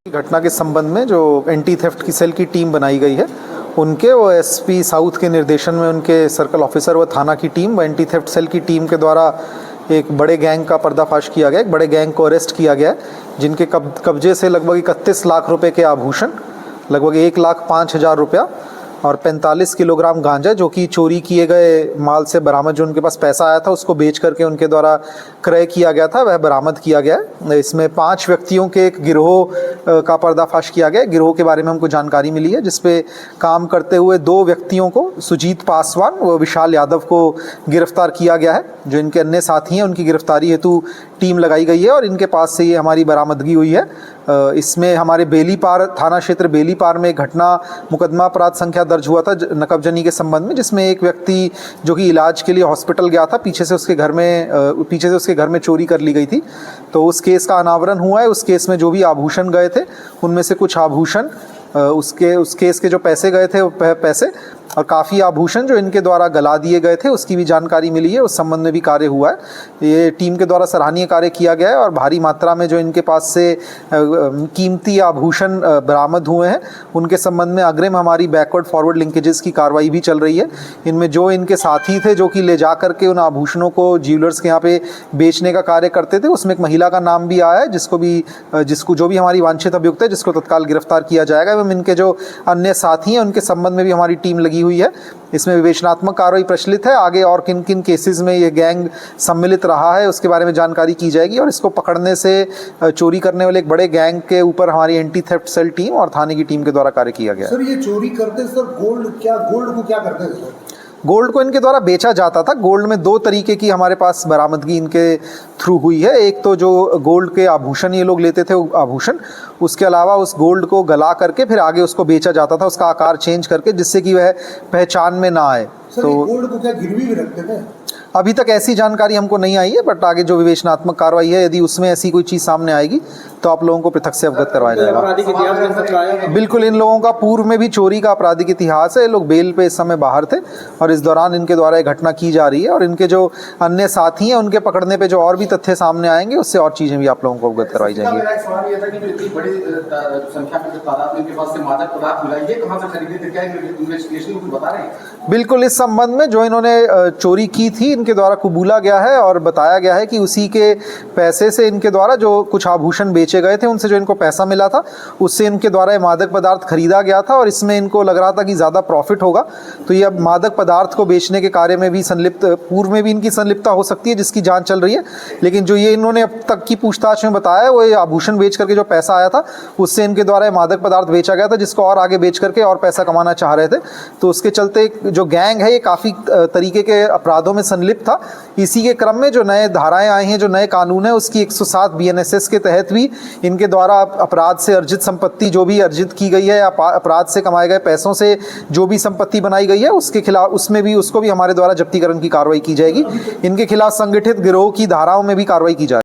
घटना के संबंध में जो एंटी थेफ्ट की सेल की टीम बनाई गई है, उनके वो एसपी साउथ के निर्देशन में उनके सर्कल ऑफिसर व थाना की टीम व एंटी थेफ्ट सेल की टीम के द्वारा एक बड़े गैंग का पर्दाफाश किया गया। एक बड़े गैंग को अरेस्ट किया गया है, जिनके कब्जे से लगभग 31 लाख रुपए के आभूषण, लगभग 1,05,000 रुपया और 45 किलोग्राम गांजा, जो कि चोरी किए गए माल से बरामद, जो उनके पास पैसा आया था उसको बेच करके उनके द्वारा क्रय किया गया था, वह बरामद किया गया है। इसमें 5 व्यक्तियों के एक गिरोह का पर्दाफाश किया गया। गिरोह के बारे में हमको जानकारी मिली है, जिसपे काम करते हुए 2 व्यक्तियों को, सुजीत पासवान व विशाल यादव को गिरफ्तार किया गया है। जो इनके अन्य साथी हैं, उनकी गिरफ्तारी हेतु टीम लगाई गई है और इनके पास से ये हमारी बरामदगी हुई है। इसमें हमारे बेलीपार थाना क्षेत्र बेलीपार में घटना मुकदमा अपराध संख्या दर्ज हुआ था नकबजनी के संबंध में, जिसमें एक व्यक्ति जो कि इलाज के लिए हॉस्पिटल गया था, पीछे से उसके घर में चोरी कर ली गई थी। तो उस केस का अनावरण हुआ है। उस केस में जो भी आभूषण गए थे, उनमें से कुछ आभूषण, उस केस के जो पैसे गए थे वो पैसे और काफ़ी आभूषण जो इनके द्वारा गला दिए गए थे, उसकी भी जानकारी मिली है। उस संबंध में भी कार्य हुआ है। ये टीम के द्वारा सराहनीय कार्य किया गया है और भारी मात्रा में जो इनके पास से कीमती आभूषण बरामद हुए हैं, उनके संबंध में अग्रिम हमारी बैकवर्ड फॉरवर्ड लिंकेजेस की कार्रवाई भी चल रही है। इनमें जो इनके साथी थे, जो कि ले जा करके उन आभूषणों को ज्वेलर्स के यहाँ पे बेचने का कार्य करते थे, उसमें एक महिला का नाम भी आया है, जिसको जो भी हमारी वांछित अभियुक्त है, जिसको तत्काल गिरफ्तार किया जाएगा। एवं इनके जो अन्य साथी हैं, उनके संबंध में भी हमारी टीम लगी हुई है। इसमें विवेचनात्मक कार्रवाई प्रचलित है। आगे और किन किन केसेस में ये गैंग सम्मिलित रहा है, उसके बारे में जानकारी की जाएगी और इसको पकड़ने से चोरी करने वाले एक बड़े गैंग के ऊपर हमारी एंटी थेफ्ट सेल टीम और थाने की टीम के द्वारा कार्य किया गया। सर, ये चोरी करते सर गोल्ड को क्या करते हैं सर? गोल्ड को इनके द्वारा बेचा जाता था। गोल्ड में 2 तरीके की हमारे पास बरामदगी इनके थ्रू हुई है। एक तो जो गोल्ड के आभूषण ये लोग लेते थे, आभूषण, उसके अलावा उस गोल्ड को गला करके फिर आगे उसको बेचा जाता था, उसका आकार चेंज करके, जिससे कि वह पहचान में ना आए। तो गोल्ड को क्या गिरवी भी रखते थे? अभी तक ऐसी जानकारी हमको नहीं आई है, बट आगे जो विवेचनात्मक कार्रवाई है, यदि उसमें ऐसी कोई चीज़ सामने आएगी तो आप लोगों को पृथक से अवगत करवाया जाएगा। बिल्कुल, इन लोगों का पूर्व में भी चोरी का आपराधिक इतिहास है। ये लोग बेल पे इस समय बाहर थे और इस दौरान इनके द्वारा ये घटना की जा रही है और इनके जो अन्य साथी हैं, उनके पकड़ने पे जो और भी तथ्य सामने आएंगे, उससे और चीज़ें भी आप लोगों को अवगत करवाई जाएंगी। बिल्कुल, इस संबंध में जो इन्होंने चोरी की थी, इनके द्वारा कबूला गया है और बताया गया है कि उसी के पैसे से इनके द्वारा जो कुछ आभूषण बेचे गए थे, उनसे जो इनको पैसा मिला था, उससे इनके द्वारा ये मादक पदार्थ खरीदा गया था और इसमें इनको लग रहा था कि ज़्यादा प्रॉफिट होगा। तो ये अब मादक पदार्थ को बेचने के कार्य में भी पूर्व में भी इनकी संलिप्तता हो सकती है, जिसकी जाँच चल रही है। लेकिन जो ये इन्होंने अब तक की पूछताछ में बताया है, वो ये आभूषण बेच करके जो पैसा आया था, उससे इनके द्वारा ये मादक पदार्थ बेचा गया था, जिसको और आगे बेच करके और पैसा कमाना चाह रहे थे। तो उसके चलते जो गैंग है, ये काफ़ी तरीके के अपराधों में संलिप्त था। इसी के क्रम में जो नए धाराएं आई हैं, जो नए कानून है, उसकी 107 BNSS के तहत भी इनके द्वारा अपराध से अर्जित संपत्ति जो भी अर्जित की गई है या अपराध से कमाए गए पैसों से जो भी संपत्ति बनाई गई है, उसके खिलाफ उसको भी हमारे द्वारा जब्तीकरण की कार्रवाई की जाएगी। इनके खिलाफ संगठित गिरोह की धाराओं में भी कार्रवाई की जाएगी।